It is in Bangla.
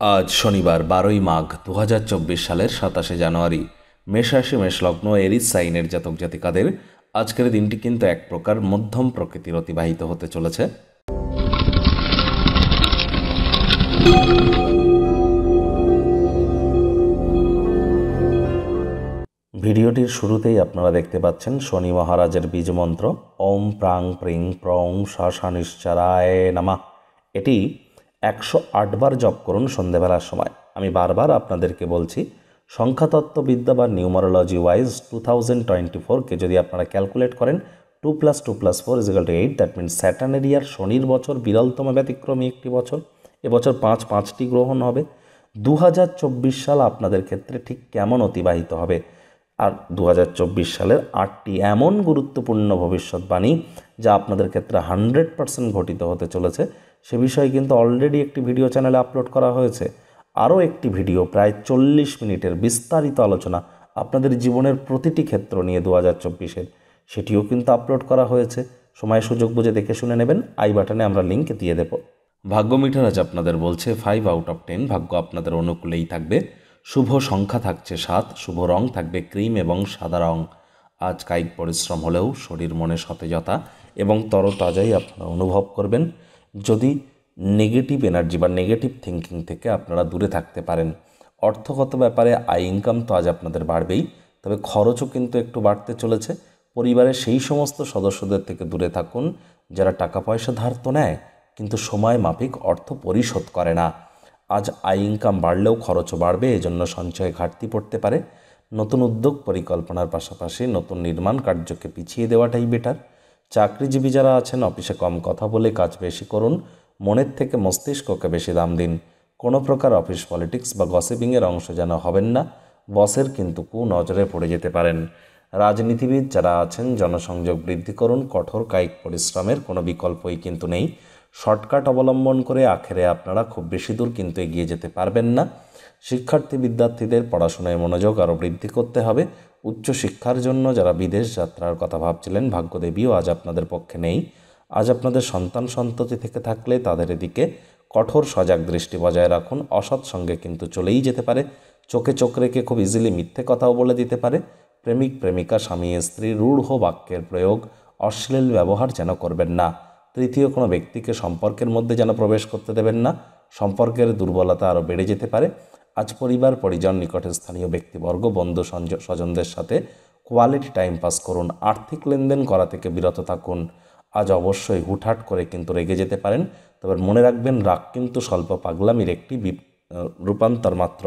আজ শনিবার 12ই মাঘ 2024 সালের 27শে জানুয়ারি। মেষ রাশি মেষ লগ্ন এরিস সাইনের জাতক জাতিকাদের আজকের দিনটি কিন্তু এক প্রকার মধ্যম প্রকৃতির অতিবাহিত হতে চলেছে। ভিডিওটির শুরুতেই আপনারা দেখতে পাচ্ছেন শনি মহারাজের বীজ মন্ত্র ওম প্রাং প্রিং প্রং শনিশ্চরায় নমঃ। এটি 108 বার জপ করুন সন্ধেবেলার সময়। আমি বারবার আপনাদেরকে বলছি, সংখ্যাতত্ত্ববিদ্যা বা নিউমারোলজি ওয়াইজ 2024কে যদি আপনারা ক্যালকুলেট করেন 2 + 2 + 4 = 8, দ্যাট মিনস স্যাটার্নের ইয়ার, শনির বছর, বিরলতম ব্যতিক্রমী একটি বছর। এবছর 5টি গ্রহণ হবে। 2024 সাল আপনাদের ক্ষেত্রে ঠিক কেমন অতিবাহিত হবে, আর 2024 সালের 8টি এমন গুরুত্বপূর্ণ ভবিষ্যৎবাণী যা আপনাদের ক্ষেত্রে 100% ঘটিত হতে চলেছে, সে বিষয়ে কিন্তু অলরেডি একটি ভিডিও চ্যানেলে আপলোড করা হয়েছে। আরও একটি ভিডিও প্রায় 40 মিনিটের বিস্তারিত আলোচনা আপনাদের জীবনের প্রতিটি ক্ষেত্র নিয়ে 2024-এর, সেটিও কিন্তু আপলোড করা হয়েছে। সময় সুযোগ বুঝে দেখে শুনে নেবেন। আই বাটনে আমরা লিঙ্ক দিয়ে দেব। ভাগ্য মিটার আজ আপনাদের বলছে 5/10, ভাগ্য আপনাদের অনুকূলেই থাকবে। শুভ সংখ্যা থাকছে 7, শুভ রং থাকবে ক্রিম এবং সাদা রং। আজ কায়িক পরিশ্রম হলেও শরীর মনে সতেজতা এবং তরতাজাই আপনারা অনুভব করবেন। যদি নেগেটিভ এনার্জি বা নেগেটিভ থিঙ্কিং থেকে আপনারা দূরে থাকতে পারেন। অর্থগত ব্যাপারে আয় ইনকাম তো আজ আপনাদের বাড়বেই, তবে খরচও কিন্তু একটু বাড়তে চলেছে। পরিবারের সেই সমস্ত সদস্যদের থেকে দূরে থাকুন যারা টাকা পয়সা ধার তো নেয় কিন্তু সময় মাফিক অর্থ পরিশোধ করে না। আজ আয় ইনকাম বাড়লেও খরচও বাড়বে, এজন্য সঞ্চয়ে ঘাটতি পড়তে পারে। নতুন উদ্যোগ পরিকল্পনার পাশাপাশি নতুন নির্মাণ কার্যকে পিছিয়ে দেওয়াটাই বেটার। চাকরিজীবী যারা আছেন, অফিসে কম কথা বলে কাজ বেশি করুন, মনের থেকে মস্তিষ্ককে বেশি দাম দিন। কোনো প্রকার অফিস পলিটিক্স বা গসিপিংয়ের অংশ যেন হবেন না, বসের কিন্তু কুনজরে পড়ে যেতে পারেন। রাজনীতিবিদ যারা আছেন, জনসংযোগ বৃদ্ধি করুন, কঠোর কায়িক পরিশ্রমের কোনো বিকল্পই কিন্তু নেই। শর্টকাট অবলম্বন করে আখেরে আপনারা খুব বেশি দূর কিন্তু এগিয়ে যেতে পারবেন না। শিক্ষার্থী বিদ্যার্থীদের পড়াশোনায় মনোযোগ আরও বৃদ্ধি করতে হবে। উচ্চশিক্ষার জন্য যারা বিদেশ যাত্রার কথা ভাবছিলেন, ভাগ্যদেবীও আজ আপনাদের পক্ষে নেই। আজ আপনাদের সন্তান সন্ততি থেকে থাকলে তাদের এদিকে কঠোর সজাগ দৃষ্টি বজায় রাখুন। অসৎ সঙ্গে কিন্তু চলেই যেতে পারে। চোখে চোখ রেখে খুব ইজিলি মিথ্যে কথাও বলে দিতে পারে। প্রেমিক প্রেমিকা, স্বামী স্ত্রী রূঢ় বাক্যের প্রয়োগ, অশ্লীল ব্যবহার যেন করবেন না। তৃতীয় কোনো ব্যক্তিকে সম্পর্কের মধ্যে যেন প্রবেশ করতে দেবেন না। সম্পর্কের দুর্বলতা আরও বেড়ে যেতে পারে। আজ পরিবার পরিজন, নিকটের স্থানীয় ব্যক্তিবর্গ, বন্ধু স্বজনদের সাথে কোয়ালিটি টাইম পাস করুন। আর্থিক লেনদেন করা থেকে বিরত থাকুন। আজ অবশ্যই হুটহাট করে কিন্তু রেগে যেতে পারেন, তবে মনে রাখবেন রাগ কিন্তু স্বল্প পাগলামির একটি রূপান্তর মাত্র।